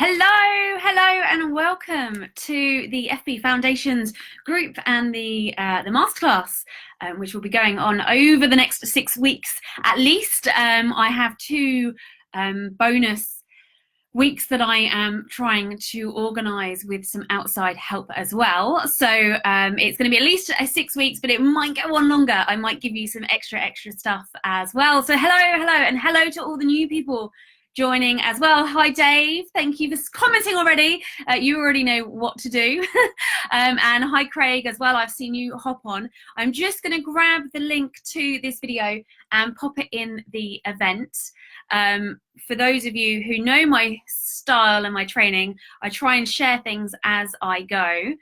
Hello, and welcome to the FB Foundations group and the masterclass, which will be going on over the next 6 weeks at least. I have two bonus weeks that I am trying to organise with some outside help as well. So it's going to be at least 6 weeks, but it might go on longer. I might give you some extra stuff as well. So hello to all the new people joining as well. Hi Dave, thank you for commenting already. You already know what to do. And hi Craig as well, I've seen you hop on. I'm just going to grab the link to this video and pop it in the event. For those of you who know my style and my training, I try and share things as I go,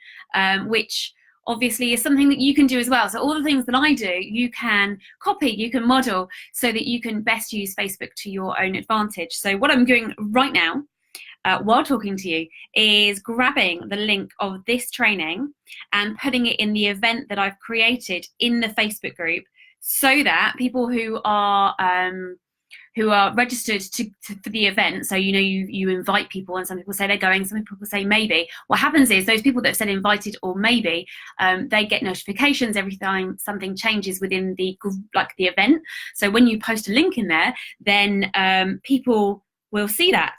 which obviously is something that you can do as well. So all the things that I do, you can copy, you can model, so that you can best use Facebook to your own advantage. So what I'm doing right now, while talking to you, is grabbing the link of this training and putting it in the event that I've created in the Facebook group, so that people who are registered for the event, so you invite people, and some people say they're going, some people say maybe. What happens is those people that have said invited or maybe, they get notifications every time something changes within the event. So when you post a link in there, then people will see that.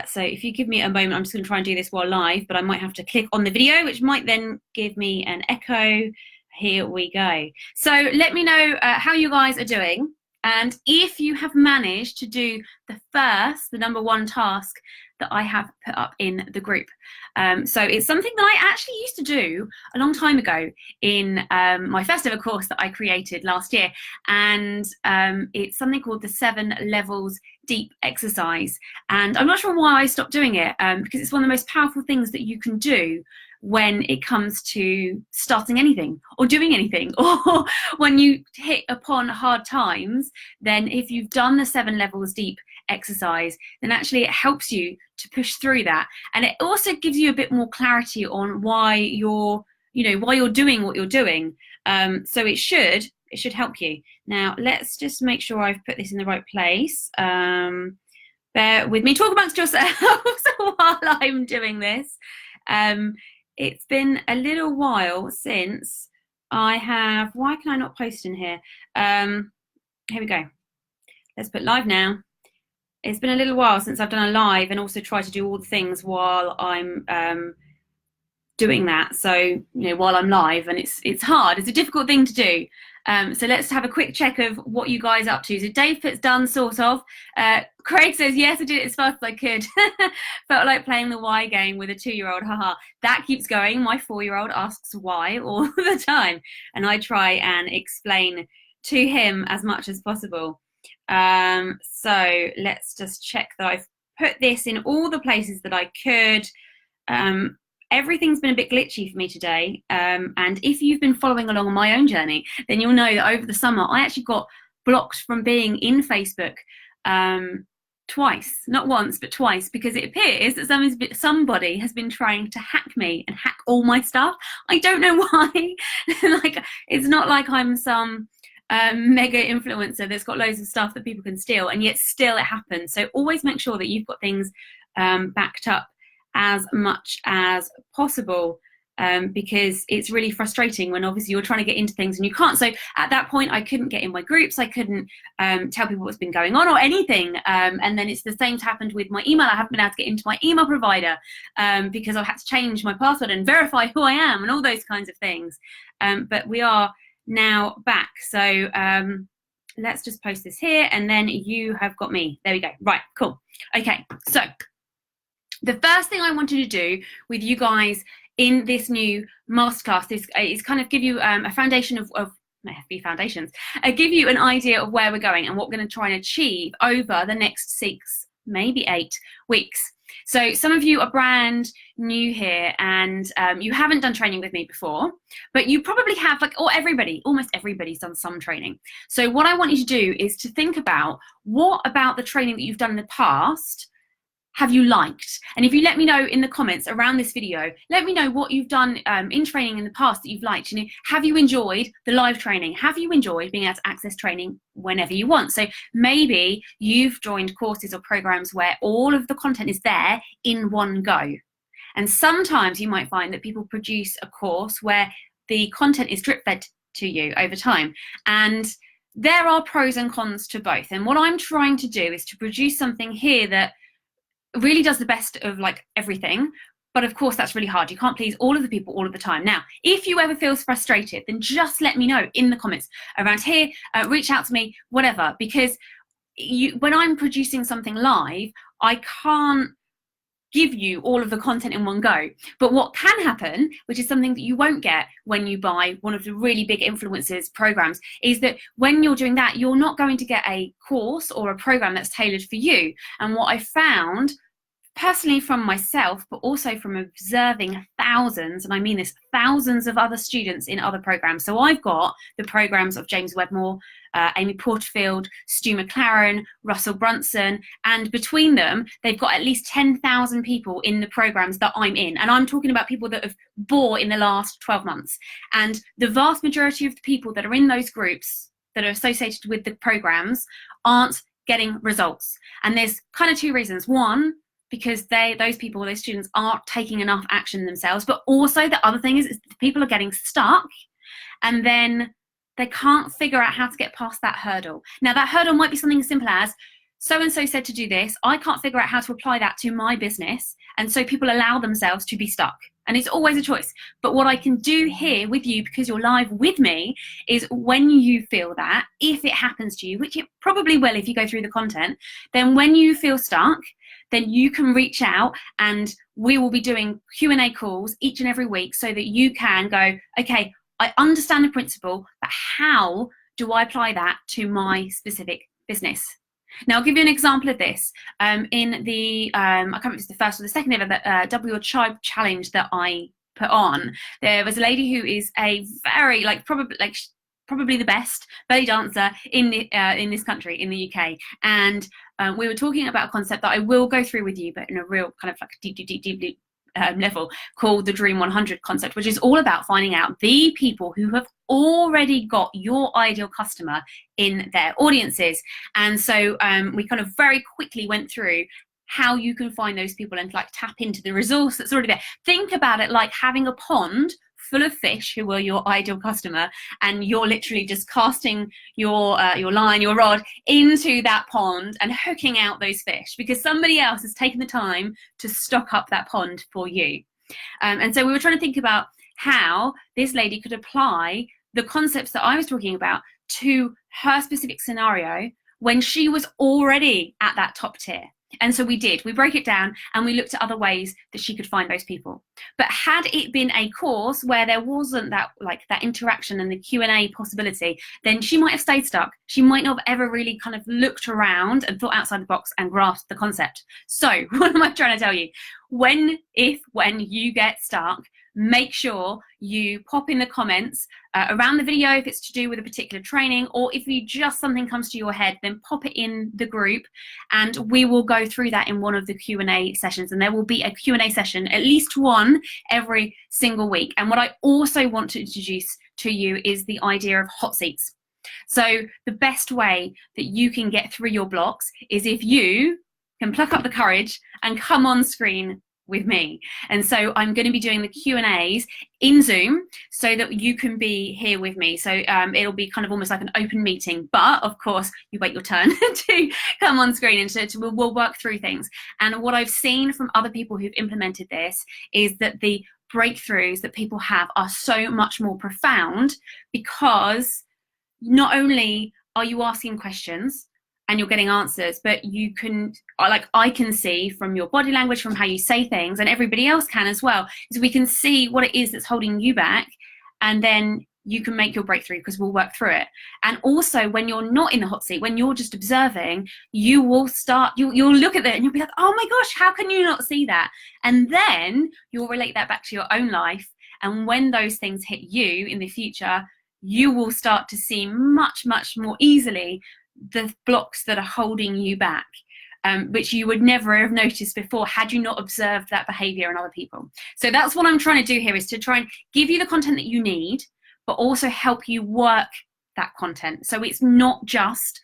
So if you give me a moment, I'm just going to try and do this while live, but I might have to click on the video, which might then give me an echo. Here we go. So let me know how you guys are doing. And if you have managed to do the number one task that I have put up in the group. So it's something that I actually used to do a long time ago in my first ever course that I created last year. And it's something called the 7 levels deep exercise. And I'm not sure why I stopped doing it, because it's one of the most powerful things that you can do when it comes to starting anything or doing anything, or when you hit upon hard times. Then if you've done the 7 levels deep exercise, then actually it helps you to push through that, and it also gives you a bit more clarity on why you're doing what you're doing. So it should help you. Now let's just make sure I've put this in the right place. Bear with me, talk amongst yourselves while I'm doing this. It's been a little while since I have, why can I not post in here? Here we go. Let's put live now. It's been a little while since I've done a live and also try to do all the things while I'm doing that. So, while I'm live, and it's hard. It's a difficult thing to do. So let's have a quick check of what you guys are up to. So Dave puts done, sort of. Craig says, yes, I did it as fast as I could. Felt like playing the why game with a 2-year-old. Haha. That keeps going. My 4-year-old asks why all the time, and I try and explain to him as much as possible. So let's just check that I've put this in all the places that I could. Everything's been a bit glitchy for me today, and if you've been following along on my own journey, then you'll know that over the summer I actually got blocked from being in Facebook twice, not once but twice, because it appears that somebody has been trying to hack me and hack all my stuff. I don't know why. It's not like I'm some mega influencer that's got loads of stuff that people can steal, and yet still it happens. So always make sure that you've got things backed up as much as possible, because it's really frustrating when obviously you're trying to get into things and you can't. So at that point I couldn't get in my groups, I couldn't tell people what's been going on or anything, and then it's the same happened with my email. I haven't been able to get into my email provider because I've had to change my password and verify who I am and all those kinds of things. But we are now back, so let's just post this here, and then you have got me. There we go. Right, cool. Okay, so the first thing I wanted to do with you guys in this new masterclass is kind of give you a foundation of FB Foundations, give you an idea of where we're going and what we're going to try and achieve over the next 6, maybe 8 weeks. So some of you are brand new here, and you haven't done training with me before, but you probably have, almost everybody's done some training. So what I want you to do is to think about, what about the training that you've done in the past have you liked? And if you let me know in the comments around this video, let me know what you've done in training in the past that you've liked. You know, have you enjoyed the live training? Have you enjoyed being able to access training whenever you want? So maybe you've joined courses or programs where all of the content is there in one go. And sometimes you might find that people produce a course where the content is drip fed to you over time. And there are pros and cons to both. And what I'm trying to do is to produce something here that really does the best of like everything. But of course, that's really hard. You can't please all of the people all of the time. Now, if you ever feel frustrated, then just let me know in the comments around here, reach out to me, whatever, because when I'm producing something live, I can't give you all of the content in one go. But what can happen, which is something that you won't get when you buy one of the really big influencers programs, is that when you're doing that, you're not going to get a course or a program that's tailored for you. And what I found personally from myself, but also from observing thousands, and I mean this, thousands of other students in other programs. So I've got the programs of James Wedmore, Amy Porterfield, Stu McLaren, Russell Brunson, and between them, they've got at least 10,000 people in the programs that I'm in. And I'm talking about people that have bought in the last 12 months. And the vast majority of the people that are in those groups that are associated with the programs aren't getting results. And there's kind of two reasons. One, because those students aren't taking enough action themselves, but also the other thing is people are getting stuck and then they can't figure out how to get past that hurdle. Now that hurdle might be something as simple as, so-and-so said to do this, I can't figure out how to apply that to my business, and so people allow themselves to be stuck. And it's always a choice. But what I can do here with you, because you're live with me, is when you feel that, if it happens to you, which it probably will if you go through the content, then when you feel stuck, then you can reach out and we will be doing Q&A calls each and every week so that you can go, okay, I understand the principle, but how do I apply that to my specific business? Now, I'll give you an example of this. In the, I can't remember if it's the first or the second ever, Double Your Tribe challenge that I put on, there was a lady who is a very, probably the best belly dancer in this country, in the UK. And we were talking about a concept that I will go through with you, but in a real kind of like deep level, called the Dream 100 concept, which is all about finding out the people who have already got your ideal customer in their audiences. And so we kind of very quickly went through how you can find those people and like tap into the resource that's already there. Think about it like having a pond full of fish who are your ideal customer, and you're literally just casting your line, your rod into that pond and hooking out those fish because somebody else has taken the time to stock up that pond for you. And so we were trying to think about how this lady could apply the concepts that I was talking about to her specific scenario when she was already at that top tier. And so we broke it down and we looked at other ways that she could find those people. But had it been a course where there wasn't that interaction and the Q&A possibility, then she might have stayed stuck. She might not have ever really kind of looked around and thought outside the box and grasped the concept. So what am I trying to tell you? When you get stuck, make sure you pop in the comments around the video if it's to do with a particular training, or if something comes to your head, then pop it in the group and we will go through that in one of the Q&A sessions. And there will be a Q&A session, at least one every single week. And what I also want to introduce to you is the idea of hot seats. So the best way that you can get through your blocks is if you can pluck up the courage and come on screen with me. And so I'm going to be doing the Q&As in Zoom so that you can be here with me. So it'll be kind of almost like an open meeting, but of course you wait your turn to come on screen, and we'll work through things. And what I've seen from other people who've implemented this is that the breakthroughs that people have are so much more profound, because not only are you asking questions and you're getting answers, but you can, I can see from your body language, from how you say things, and everybody else can as well, is we can see what it is that's holding you back, and then you can make your breakthrough because we'll work through it. And also when you're not in the hot seat, when you're just observing, you will start, you'll look at it and you'll be like, oh my gosh, how can you not see that? And then you'll relate that back to your own life. And when those things hit you in the future, you will start to see much, much more easily the blocks that are holding you back. which you would never have noticed before had you not observed that behavior in other people. So that's what I'm trying to do here, is to try and give you the content that you need, but also help you work that content. So it's not just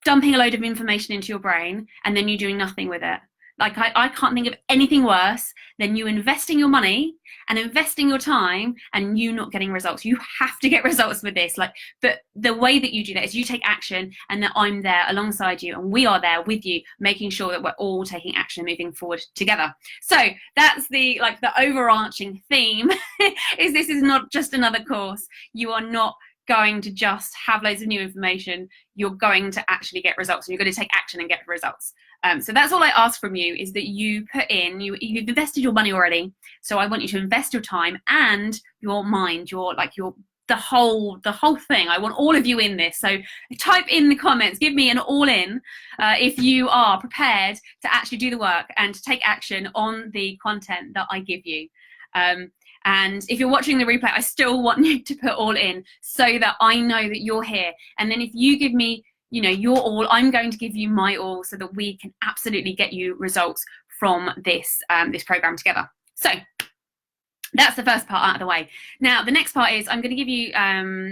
dumping a load of information into your brain and then you doing nothing with it. Like, I can't think of anything worse than you investing your money and investing your time and you not getting results. You have to get results with this. Like, but the way that you do that is you take action, and that I'm there alongside you, and we are there with you, making sure that we're all taking action, moving forward together. So that's the overarching theme is this is not just another course. You are not going to just have loads of new information. You're going to actually get results, and you're going to take action and get results. So that's all I ask from you, is that you put in, you've invested your money already. So I want you to invest your time and your mind, the whole thing. I want all of you in this. So type in the comments, give me an all in if you are prepared to actually do the work and to take action on the content that I give you. And if you're watching the replay, I still want you to put all in, so that I know that you're here. And then if you give me, your all, I'm going to give you my all, so that we can absolutely get you results from this this program together. So that's the first part out of the way. Now, the next part is I'm going to give you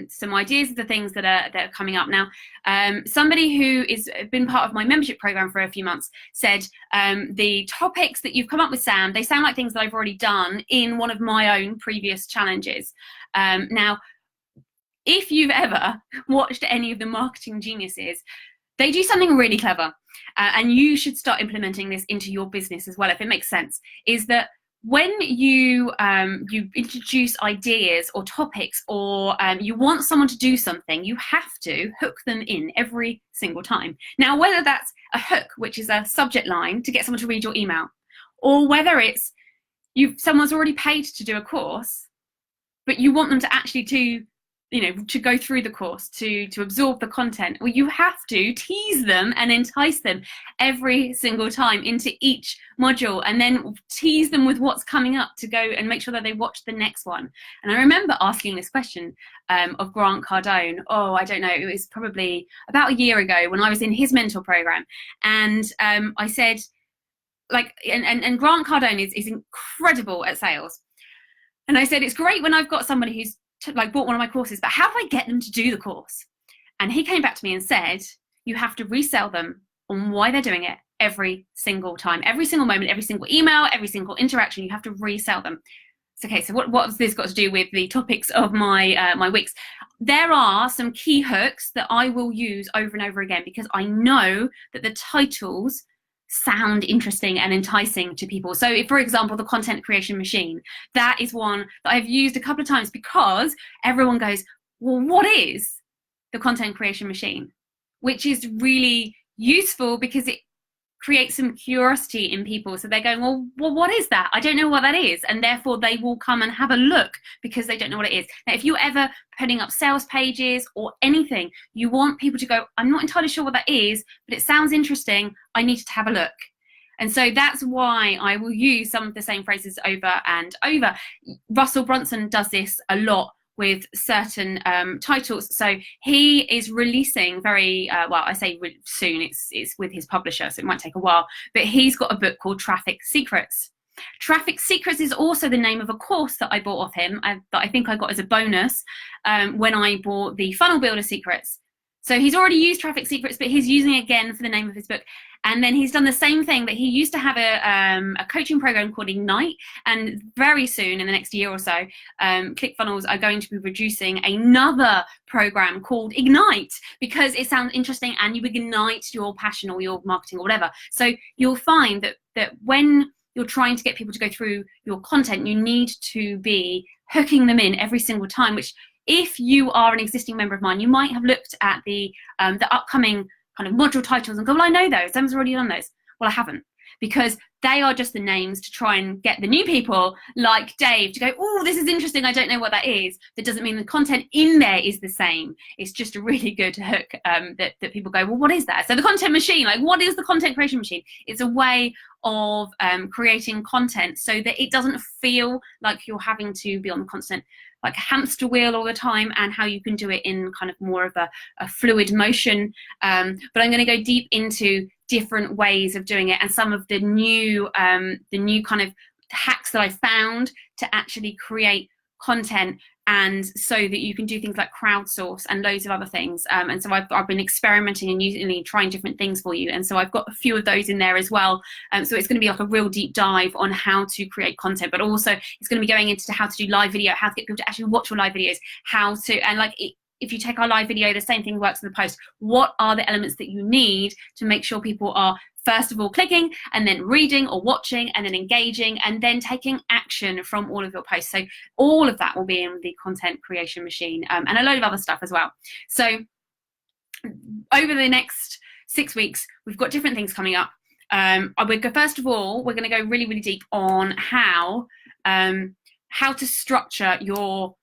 some ideas of the things that are coming up now. Somebody who has been part of my membership program for a few months said the topics that you've come up with, Sam, they sound like things that I've already done in one of my own previous challenges. Now, if you've ever watched any of the Marketing Geniuses, they do something really clever, and you should start implementing this into your business as well, if it makes sense, is that when you introduce ideas or topics, or you want someone to do something, you have to hook them in every single time. Now, whether that's a hook, which is a subject line to get someone to read your email, or whether it's someone's already paid to do a course, but you want them to actually to go through the course, to absorb the content, well, you have to tease them and entice them every single time into each module, and then tease them with what's coming up to go and make sure that they watch the next one. And I remember asking this question of Grant Cardone, I don't know, it was probably about a year ago when I was in his mentor program. And I said, and Grant Cardone is incredible at sales. And I said, it's great when I've got somebody who's bought one of my courses, but how do I get them to do the course? And he came back to me and said, you have to resell them on why they're doing it every single time, every single moment, every single email, every single interaction. You have to resell them. It's okay. So what's this got to do with the topics of my my weeks? There are some key hooks that I will use over and over again, because I know that the titles sound interesting and enticing to people. So if, for example, the content creation machine, that is one that I've used a couple of times, because everyone goes, well, what is the content creation machine? Which is really useful, because it creates some curiosity in people. So they're going, well, what is that? I don't know what that is. And therefore they will come and have a look, because they don't know what it is. Now, if you're ever putting up sales pages or anything, you want people to go, I'm not entirely sure what that is, but it sounds interesting. I need to have a look. And so that's why I will use some of the same phrases over and over. Russell Brunson does this a lot with certain titles. So he is releasing very I say soon, it's with his publisher, so it might take a while, but he's got a book called Traffic Secrets. Traffic Secrets is also the name of a course that I bought off him, that I think I got as a bonus when I bought the Funnel Builder Secrets. So he's already used Traffic Secrets, but he's using it again for the name of his book. And then he's done the same thing, that he used to have a coaching program called Ignite. And very soon, in the next year or so, ClickFunnels are going to be producing another program called Ignite, because it sounds interesting and you ignite your passion or your marketing or whatever. So you'll find that when you're trying to get people to go through your content, you need to be hooking them in every single time, which, if you are an existing member of mine, you might have looked at the upcoming kind of module titles and go, well, I know those. Sam's already done those. Well, I haven't, because they are just the names to try and get the new people like Dave to go, oh, this is interesting. I don't know what that is. That doesn't mean the content in there is the same. It's just a really good hook that people go, well, what is that? So the content machine, what is the content creation machine? It's a way of creating content so that it doesn't feel like you're having to be on the constant like hamster wheel all the time, and how you can do it in kind of more of a fluid motion. But I'm going to go deep into different ways of doing it, and some of the new kind of hacks that I found to actually create content, and so that you can do things like crowdsource and loads of other things. And so I've been experimenting and using, trying different things for you. And so I've got a few of those in there as well. So it's going to be like a real deep dive on how to create content, but also it's going to be going into how to do live video, how to get people to actually watch your live videos, how to, and like if you take our live video, the same thing works in the post. What are the elements that you need to make sure people are, first of all, clicking, and then reading or watching, and then engaging, and then taking action from all of your posts? So all of that will be in the content creation machine, and a load of other stuff as well. So over the next 6 weeks, we've got different things coming up. First of all, we're going to go really, really deep on how to structure your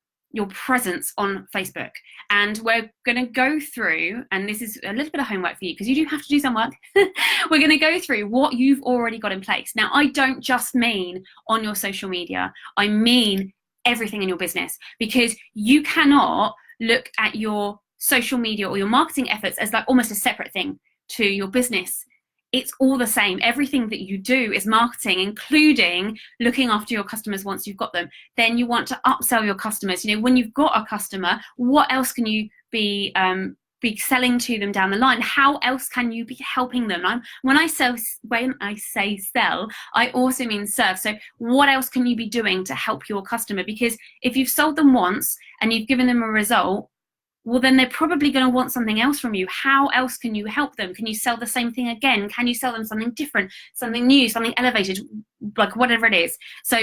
presence on Facebook. And we're going to go through, and this is a little bit of homework for you because you do have to do some work. We're going to go through what you've already got in place. Now, I don't just mean on your social media, I mean everything in your business, because you cannot look at your social media or your marketing efforts as like almost a separate thing to your business. It's all the same. Everything that you do is marketing, including looking after your customers once you've got them. Then you want to upsell your customers. You know, when you've got a customer, what else can you be selling to them down the line? How else can you be helping them? When I say sell, I also mean serve. So what else can you be doing to help your customer? Because if you've sold them once and you've given them a result, well, then they're probably going to want something else from you. How else can you help them? Can you sell the same thing again? Can you sell them something different, something new, something elevated, like whatever it is? So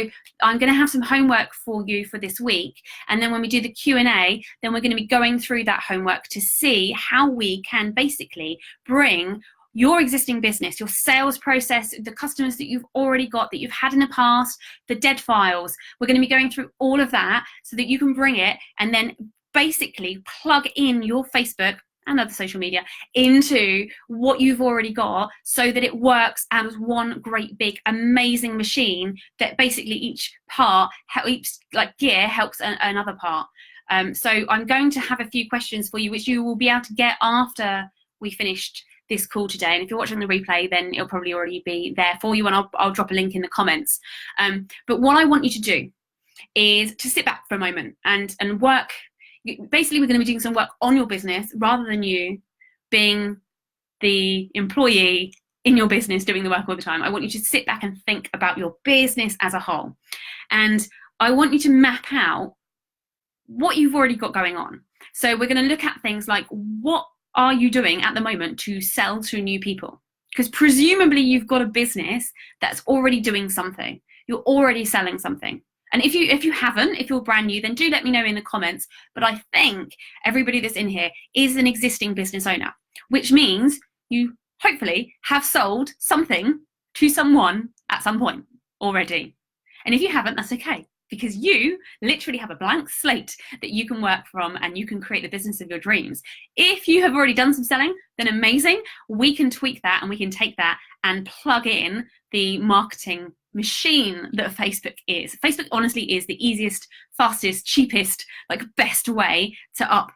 I'm going to have some homework for you for this week. And then when we do the Q&A, then we're going to be going through that homework to see how we can basically bring your existing business, your sales process, the customers that you've already got, that you've had in the past, the dead files. We're going to be going through all of that so that you can bring it and then basically plug in your Facebook and other social media into what you've already got, so that it works as one great big amazing machine that basically each part, each like gear helps another part. So I'm going to have a few questions for you, which you will be able to get after we finished this call today. And if you're watching the replay, then it'll probably already be there for you, and I'll drop a link in the comments. But what I want you to do is to sit back for a moment and work. Basically, we're going to be doing some work on your business rather than you being the employee in your business doing the work all the time. I want you to sit back and think about your business as a whole. And I want you to map out what you've already got going on. So we're going to look at things like, what are you doing at the moment to sell to new people? Because presumably you've got a business that's already doing something. You're already selling something. And if you haven't, if you're brand new, then do let me know in the comments. But I think everybody that's in here is an existing business owner, which means you hopefully have sold something to someone at some point already. And if you haven't, that's okay, because you literally have a blank slate that you can work from, and you can create the business of your dreams. If you have already done some selling, then amazing. We can tweak that and we can take that and plug in the marketing machine that Facebook is. Facebook honestly is the easiest, fastest, cheapest, like best way to up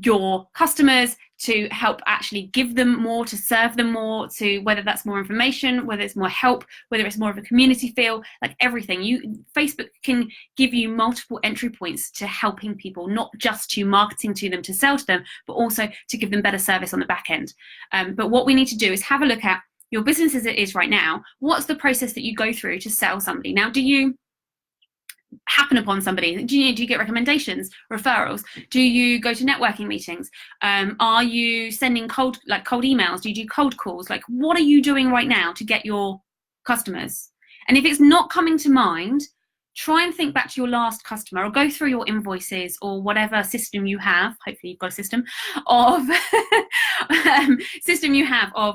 your customers, to help actually give them more, to serve them more, to whether that's more information, whether it's more help, whether it's more of a community feel, like everything. Facebook can give you multiple entry points to helping people, not just to marketing to them to sell to them, but also to give them better service on the back end. But what we need to do is have a look at your business as it is right now. What's the process that you go through to sell somebody? Now, do you happen upon somebody? Do you get recommendations, referrals? Do you go to networking meetings? Are you sending cold emails? Do you do cold calls? Like, what are you doing right now to get your customers? And if it's not coming to mind, try and think back to your last customer, or go through your invoices or whatever system you have. Hopefully you've got a system of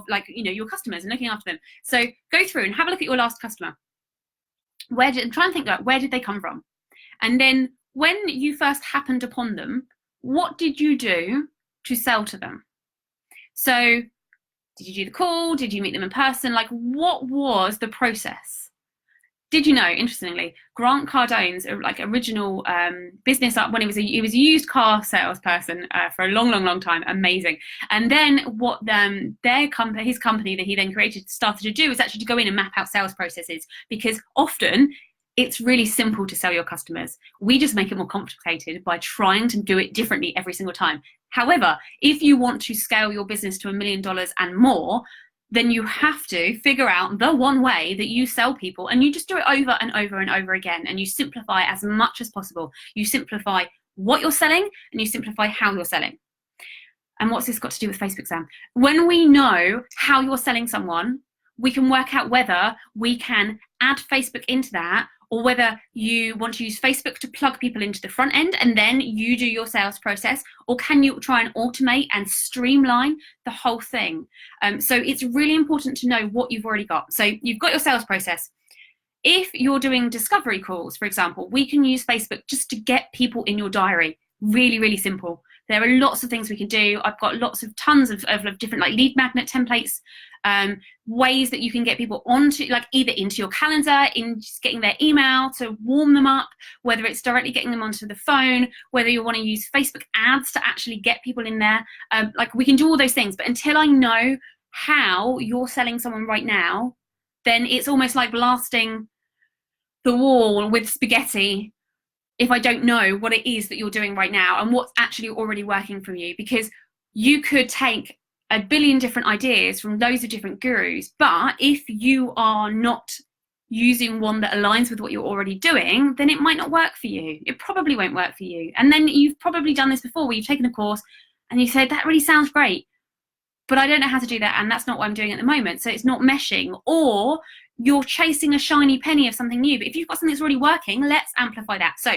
like, you know, your customers and looking after them. So go through and have a look at your last customer. Try and think about, where did they come from? And then when you first happened upon them, what did you do to sell to them? So did you do the call? Did you meet them in person? Like, what was the process? Did you know, interestingly, Grant Cardone's like original business up when he was a used car salesperson for a long time, amazing. And then what his company that he then created started to do is actually to go in and map out sales processes, because often it's really simple to sell your customers. We just make it more complicated by trying to do it differently every single time. However, if you want to scale your business to $1 million and more, then you have to figure out the one way that you sell people, and you just do it over and over and over again, and you simplify as much as possible. You simplify what you're selling and you simplify how you're selling. And what's this got to do with Facebook, Sam? When we know how you're selling someone, we can work out whether we can add Facebook into that, or whether you want to use Facebook to plug people into the front end and then you do your sales process, or can you try and automate and streamline the whole thing? So it's really important to know what you've already got. So you've got your sales process. If you're doing discovery calls, for example, we can use Facebook just to get people in your diary. Really, really simple. There are lots of things we can do. I've got tons of different like lead magnet templates, ways that you can get people onto, like either into your calendar, in just getting their email to warm them up, whether it's directly getting them onto the phone, whether you want to use Facebook ads to actually get people in there. Like we can do all those things, but until I know how you're selling someone right now, then it's almost like blasting the wall with spaghetti if I don't know what it is that you're doing right now and what's actually already working for you. Because you could take a billion different ideas from loads of different gurus, but if you are not using one that aligns with what you're already doing, then it might not work for you. It probably won't work for you. And then you've probably done this before, where you've taken a course and you say, that really sounds great, but I don't know how to do that, and that's not what I'm doing at the moment, so it's not meshing. Or you're chasing a shiny penny of something new. But if you've got something that's already working, let's amplify that. So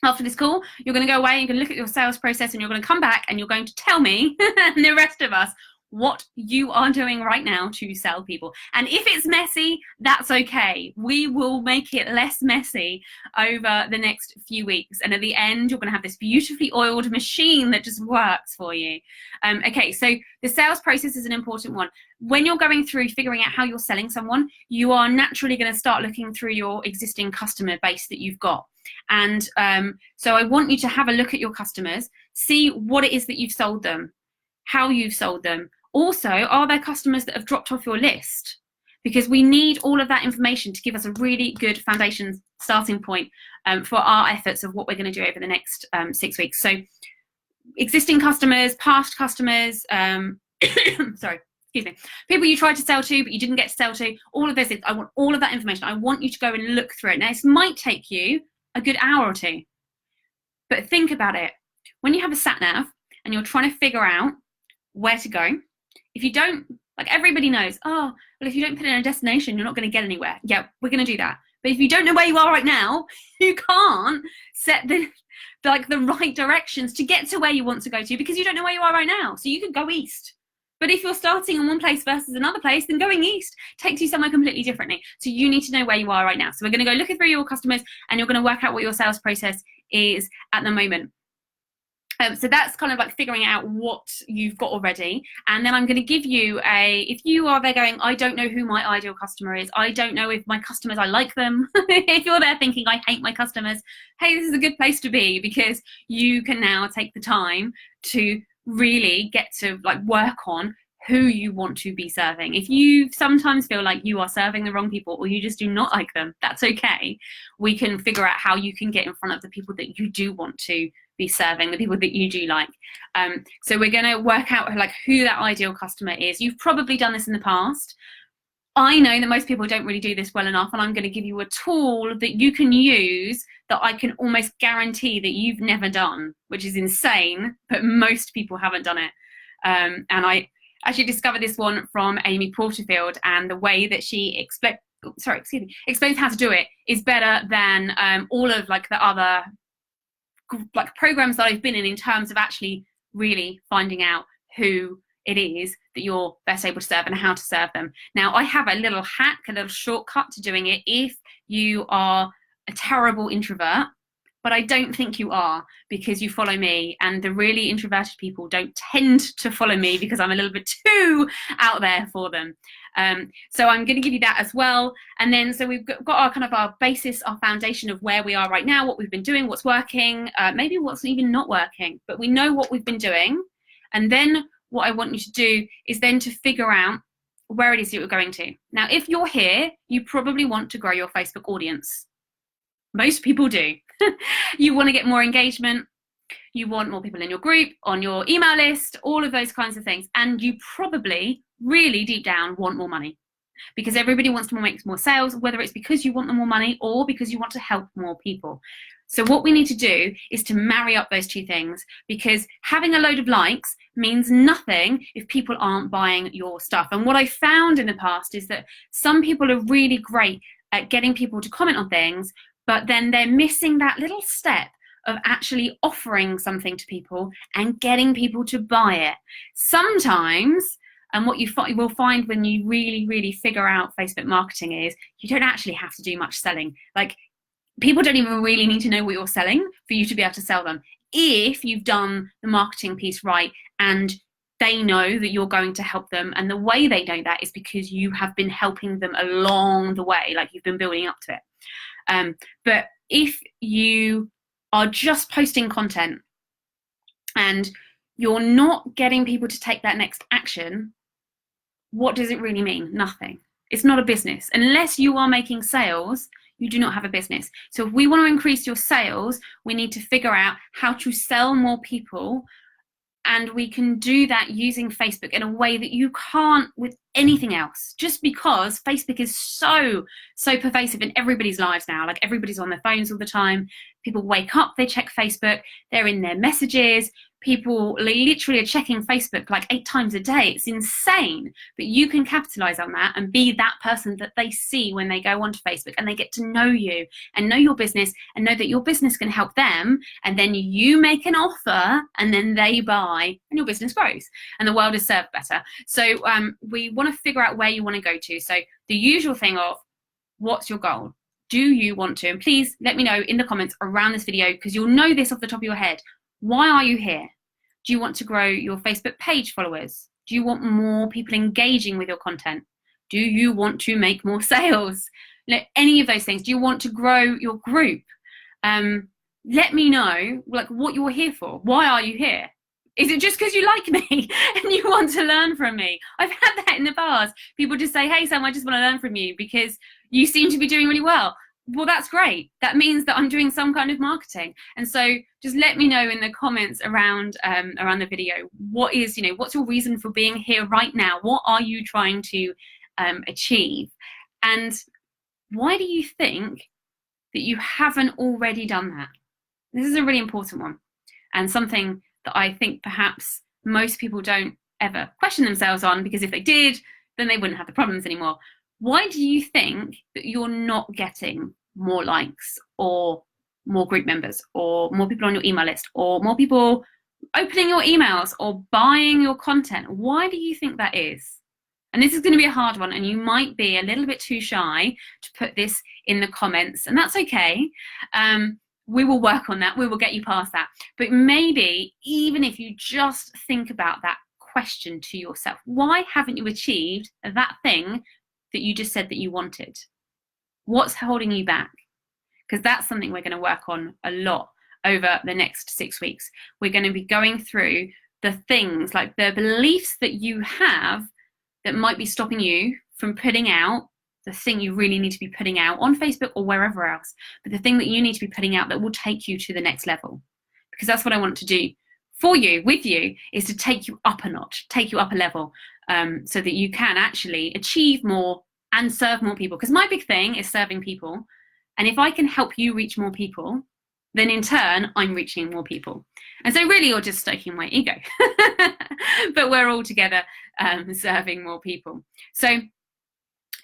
after this call, you're going to go away, you're going to look at your sales process, and you're going to come back and you're going to tell me and the rest of us what you are doing right now to sell people. And if it's messy, that's okay. We will make it less messy over the next few weeks. And at the end, you're going to have this beautifully oiled machine that just works for you. Okay, so the sales process is an important one. When you're going through figuring out how you're selling someone, you are naturally going to start looking through your existing customer base that you've got. And so I want you to have a look at your customers, see what it is that you've sold them, how you've sold them. Also, are there customers that have dropped off your list? Because we need all of that information to give us a really good foundation starting point for our efforts of what we're going to do over the next 6 weeks. So existing customers, past customers, sorry, excuse me, people you tried to sell to but you didn't get to sell to, all of those things. I want all of that information. I want you to go and look through it. Now, this might take you a good hour or two, but think about it. When you have a sat nav and you're trying to figure out where to go, if you don't, like everybody knows, oh, well, if you don't put in a destination, you're not going to get anywhere. Yeah, we're going to do that. But if you don't know where you are right now, you can't set the right directions to get to where you want to go to, because you don't know where you are right now. So you could go east. But if you're starting in one place versus another place, then going east takes you somewhere completely differently. So you need to know where you are right now. So we're going to go looking through your customers, and you're going to work out what your sales process is at the moment. So that's kind of like figuring out what you've got already. And then I'm going to give you if you are there going, I don't know who my ideal customer is, I don't know if my customers, I like them. If you're there thinking, I hate my customers, hey, this is a good place to be, because you can now take the time to really get to like work on who you want to be serving. If you sometimes feel like you are serving the wrong people, or you just do not like them, that's okay. We can figure out how you can get in front of the people that you do want to be serving, the people that you do like. So we're going to work out like who that ideal customer is. You've probably done this in the past. I know that most people don't really do this well enough, and I'm going to give you a tool that you can use that I can almost guarantee that you've never done, which is insane, but most people haven't done it. And I actually discovered this one from Amy Porterfield, and the way that she explains how to do it is better than all of like the other like programs that I've been in terms of actually really finding out who it is that you're best able to serve and how to serve them. Now, I have a little hack, a little shortcut to doing it if you are a terrible introvert, but I don't think you are, because you follow me, and the really introverted people don't tend to follow me because I'm a little bit too out there for them. So I'm going to give you that as well. And then, so we've got our kind of our basis, our foundation of where we are right now, what we've been doing, what's working, maybe what's even not working, but we know what we've been doing. And then what I want you to do is then to figure out where it is that you're going to. Now, if you're here, you probably want to grow your Facebook audience. Most people do. You want to get more engagement. You want more people in your group, on your email list, all of those kinds of things. And you probably really deep down want more money, because everybody wants to make more sales, whether it's because you want the more money or because you want to help more people. So what we need to do is to marry up those two things, because having a load of likes means nothing if people aren't buying your stuff. And what I found in the past is that some people are really great at getting people to comment on things, but then they're missing that little step of actually offering something to people and getting people to buy it. Sometimes, and what you will find when you really, really figure out Facebook marketing is you don't actually have to do much selling. Like, people don't even really need to know what you're selling for you to be able to sell them, if you've done the marketing piece right and they know that you're going to help them. And the way they know that is because you have been helping them along the way, like you've been building up to it. But if you are just posting content and you're not getting people to take that next action, what does it really mean? Nothing. It's not a business. Unless you are making sales, you do not have a business. So if we want to increase your sales, we need to figure out how to sell more people. And we can do that using Facebook in a way that you can't with anything else, just because Facebook is so pervasive in everybody's lives now. Like, everybody's on their phones all the time. People wake up, they check Facebook, they're in their messages. People literally are checking Facebook like 8 times a day. It's insane. But you can capitalize on that and be that person that they see when they go onto Facebook, and they get to know you and know your business and know that your business can help them. And then you make an offer and then they buy and your business grows and the world is served better. So we want to figure out where you want to go to. So the usual thing of, what's your goal? Do you want to? And please let me know in the comments around this video, because you'll know this off the top of your head. Why are you here? Do you want to grow your Facebook page followers? Do you want more people engaging with your content? Do you want to make more sales? Any of those things. Do you want to grow your group? Let me know, like, what you're here for. Why are you here? Is it just because you like me and you want to learn from me? I've had that in the past. People just say, hey, Sam, I just want to learn from you because you seem to be doing really well. Well, that's great. That means that I'm doing some kind of marketing. And so just let me know in the comments around the video, what's your reason for being here right now? What are you trying to achieve? And why do you think that you haven't already done that? This is a really important one, and something that I think perhaps most people don't ever question themselves on, because if they did, then they wouldn't have the problems anymore. Why do you think that you're not getting more likes or more group members or more people on your email list or more people opening your emails or buying your content? Why do you think that is? And this is going to be a hard one, and you might be a little bit too shy to put this in the comments, and that's okay. We will work on that. We will get you past that. But maybe even if you just think about that question to yourself, why haven't you achieved that thing that you just said that you wanted? What's holding you back? Because that's something we're going to work on a lot over the next 6 weeks. We're going to be going through the things, like the beliefs that you have that might be stopping you from putting out the thing you really need to be putting out on Facebook or wherever else, but the thing that you need to be putting out that will take you to the next level. Because that's what I want to do for you, with you, is to take you up a notch, take you up a level, so that you can actually achieve more and serve more people. Because my big thing is serving people. And if I can help you reach more people, then in turn, I'm reaching more people. And so really, you're just stoking my ego. But we're all together serving more people. So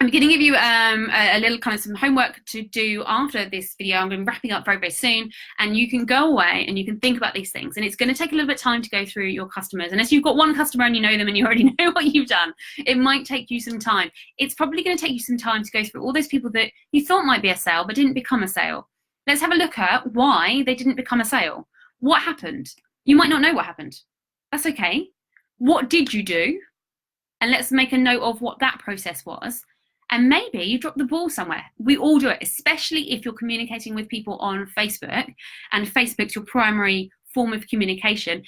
I'm going to give you a little kind of some homework to do after this video. I'm going to be wrapping up very, very soon, and you can go away and you can think about these things. And it's going to take a little bit of time to go through your customers. Unless you've got one customer and you know them and you already know what you've done, it might take you some time. It's probably going to take you some time to go through all those people that you thought might be a sale but didn't become a sale. Let's have a look at why they didn't become a sale. What happened? You might not know what happened. That's okay. What did you do? and let's make a note of what that process was. And maybe you drop the ball somewhere. We all do it, especially if you're communicating with people on Facebook and Facebook's your primary form of communication.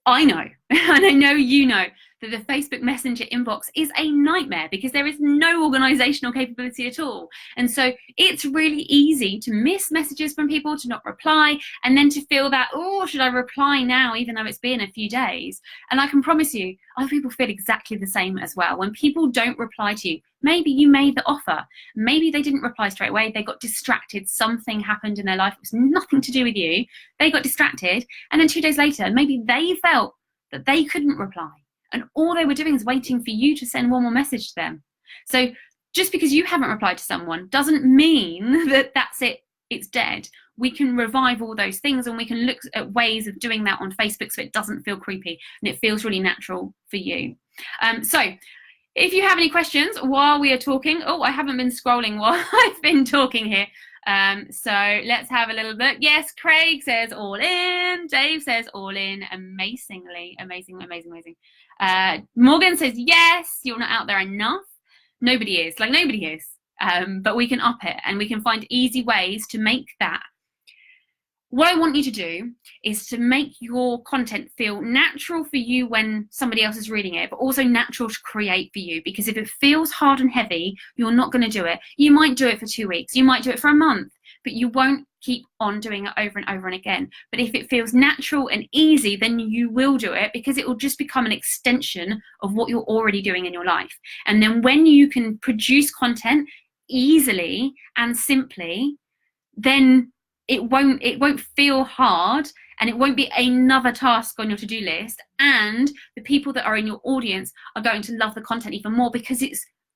I know, and I know you know, that the Facebook Messenger inbox is a nightmare because there is no organizational capability at all. And so it's really easy to miss messages from people, to not reply, and then to feel that, oh, should I reply now, even though it's been a few days? And I can promise you, other people feel exactly the same as well. When people don't reply to you, maybe you made the offer, maybe they didn't reply straight away, they got distracted, something happened in their life, it was nothing to do with you, they got distracted, and then 2 days later, maybe they felt that they couldn't reply. And all they were doing is waiting for you to send one more message to them. So just because you haven't replied to someone doesn't mean that that's it, it's dead. We can revive all those things, and we can look at ways of doing that on Facebook so it doesn't feel creepy and it feels really natural for you. So if you have any questions while we are talking, oh, I haven't been scrolling while I've been talking here. So let's have a little look. Yes, Craig says all in. Dave says all in. Amazingly, amazing, amazing, amazing. Morgan says yes, you're not out there enough. Nobody is, like nobody is. But we can up it, and we can find easy ways to make that. What I want you to do is to make your content feel natural for you when somebody else is reading it, but also natural to create for you. Because if it feels hard and heavy, you're not going to do it. You might do it for 2 weeks, you might do it for a month, but you won't keep on doing it over and over and again. But if it feels natural and easy, then you will do it, because it will just become an extension of what you're already doing in your life. And then when you can produce content easily and simply, then it won't feel hard, and it won't be another task on your to-do list, and the people that are in your audience are going to love the content even more, because it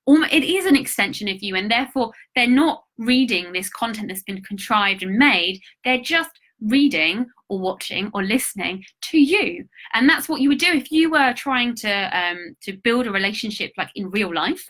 is an extension of you, and therefore they're not reading this content that's been contrived and made, they're just reading or watching or listening to you. And that's what you would do if you were trying to build a relationship like in real life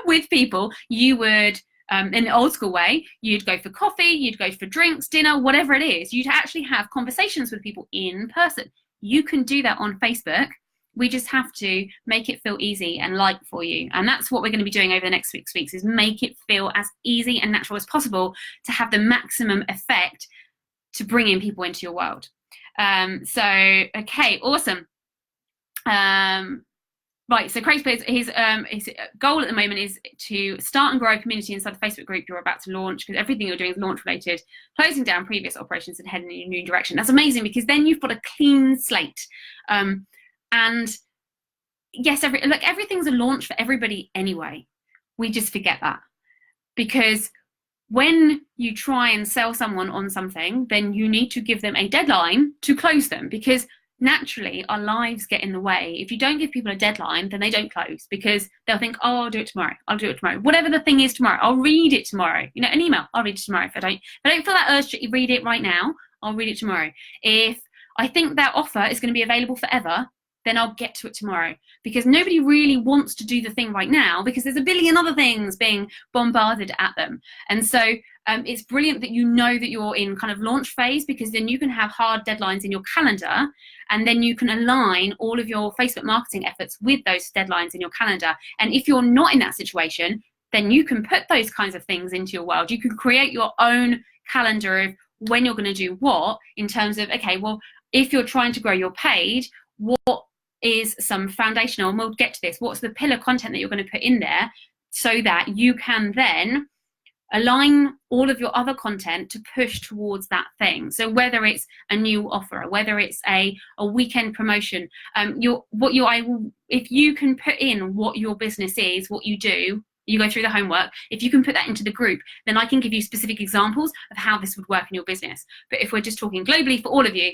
with people. You would in the old school way, you'd go for coffee, you'd go for drinks, dinner, whatever it is. You'd actually have conversations with people in person. You can do that on Facebook. We just have to make it feel easy and light for you. And that's what we're going to be doing over the next 6 weeks, is make it feel as easy and natural as possible to have the maximum effect to bring in people into your world. Okay, awesome. Right, so Craig's his goal at the moment is to start and grow a community inside the Facebook group you're about to launch, because everything you're doing is launch related, closing down previous operations and heading in a new direction. That's amazing, because then you've got a clean slate. And yes, everything's a launch for everybody anyway. We just forget that, because when you try and sell someone on something, then you need to give them a deadline to close them, because naturally our lives get in the way. If you don't give people a deadline, then they don't close, because they'll think, oh, I'll do it tomorrow, I'll do it tomorrow, whatever the thing is tomorrow, I'll read it tomorrow. You know, an email, I'll read it tomorrow. If I don't feel that urge to read it right now, I'll read it tomorrow. If I think that offer is going to be available forever, then I'll get to it tomorrow, because nobody really wants to do the thing right now, because there's a billion other things being bombarded at them. And so it's brilliant that you know that you're in kind of launch phase, because then you can have hard deadlines in your calendar, and then you can align all of your Facebook marketing efforts with those deadlines in your calendar. And if you're not in that situation, then you can put those kinds of things into your world. You can create your own calendar of when you're going to do what, in terms of, okay, well, if you're trying to grow your page, what is some foundational, and we'll get to this, what's the pillar content that you're going to put in there, so that you can then align all of your other content to push towards that thing. So whether it's a new offer, whether it's a weekend promotion, if you can put in what your business is, what you do, you go through the homework, if you can put that into the group, then I can give you specific examples of how this would work in your business. But if we're just talking globally for all of you,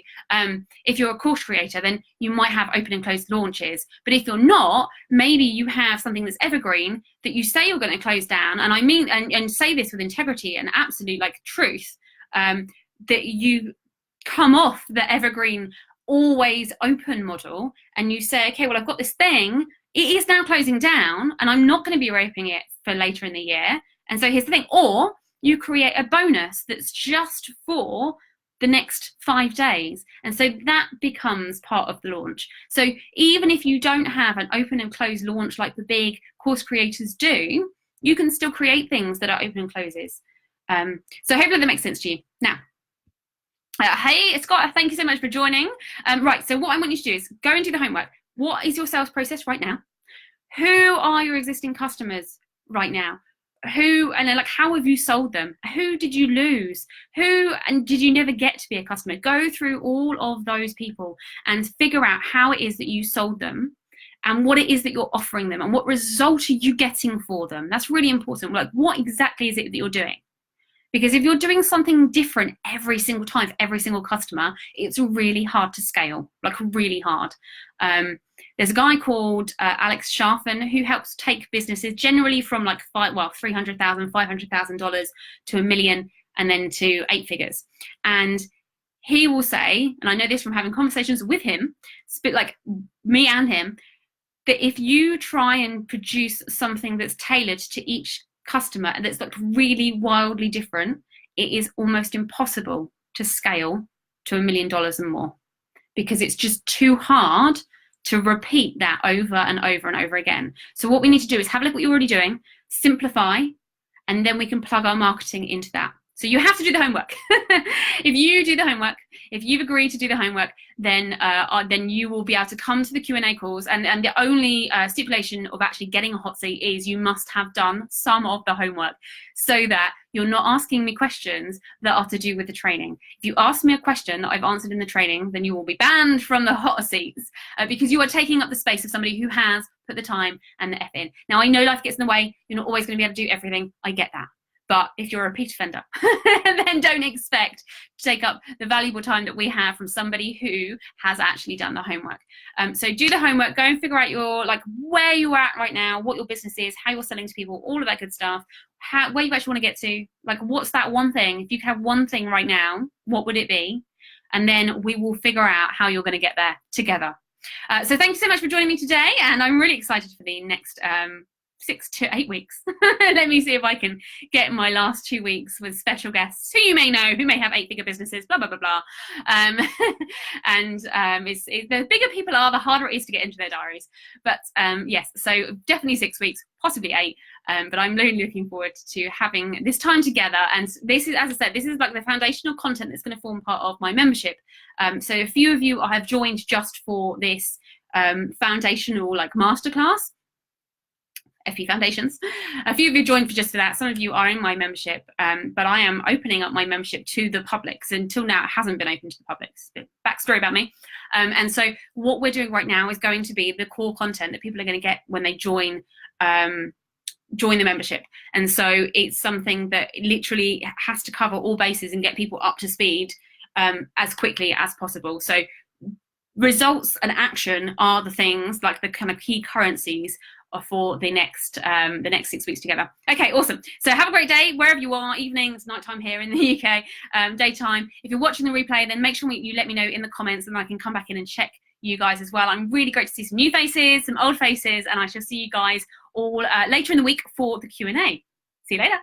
if you're a course creator, then you might have open and closed launches. But if you're not, maybe you have something that's evergreen that you say you're going to close down, and I mean, and say this with integrity and absolute truth, that you come off the evergreen always open model, and you say, okay, well, I've got this thing, it is now closing down, and I'm not going to be reopening it for later in the year. And so here's the thing. Or you create a bonus that's just for the next 5 days. And so that becomes part of the launch. So even if you don't have an open and close launch like the big course creators do, you can still create things that are open and closes. So hopefully that makes sense to you. Now, hey, Scott, thank you so much for joining. Right, so what I want you to do is go and do the homework. What is your sales process right now? Who are your existing customers right now? How have you sold them? Who did you lose? And did you never get to be a customer? Go through all of those people and figure out how it is that you sold them and what it is that you're offering them and what result are you getting for them. That's really important. Like, what exactly is it that you're doing? Because if you're doing something different every single time for every single customer, it's really hard to scale, like really hard. There's a guy called Alex Sharfen who helps take businesses generally from like $300,000, $500,000 to $1 million and then to 8 figures. And he will say, and I know this from having conversations with him, like me and him, that if you try and produce something that's tailored to each customer and that's like really wildly different, it is almost impossible to scale to $1 million and more, because it's just too hard to repeat that over and over and over again. So what we need to do is have a look at what you're already doing, simplify, and then we can plug our marketing into that. So you have to do the homework. If you do the homework, if you've agreed to do the homework, then you will be able to come to the Q&A calls. And the only stipulation of actually getting a hot seat is you must have done some of the homework, so that you're not asking me questions that are to do with the training. If you ask me a question that I've answered in the training, then you will be banned from the hot seats because you are taking up the space of somebody who has put the time and the effort in. Now, I know life gets in the way. You're not always going to be able to do everything. I get that. But if you're a repeat offender, then don't expect to take up the valuable time that we have from somebody who has actually done the homework. So do the homework, go and figure out where you're at right now, what your business is, how you're selling to people, all of that good stuff, where you actually want to get to, like what's that one thing? If you could have one thing right now, what would it be? And then we will figure out how you're going to get there together. So thank you so much for joining me today, and I'm really excited for the next 6 to 8 weeks. Let me see if I can get my last 2 weeks with special guests who you may know, who may have 8-figure businesses, blah, blah, blah, blah. The bigger people are, the harder it is to get into their diaries. But yes, so definitely 6 weeks, possibly 8. But I'm really looking forward to having this time together. And this is, as I said, this is like the foundational content that's going to form part of my membership. So a few of you have joined just for this foundational masterclass. FE Foundations. A few of you joined just for that. Some of you are in my membership, but I am opening up my membership to the public. So until now, it hasn't been open to the public. It's a bit backstory about me. And so what we're doing right now is going to be the core content that people are going to get when they join the membership. And so it's something that literally has to cover all bases and get people up to speed as quickly as possible. So results and action are the things, like the kind of key currencies for the next 6 weeks together. Okay, awesome. So have a great day wherever you are. Evening, it's nighttime here in the UK. Daytime. If you're watching the replay, then make sure you let me know in the comments, and I can come back in and check you guys as well. I'm really great to see some new faces, some old faces, and I shall see you guys all later in the week for the Q&A. See you later.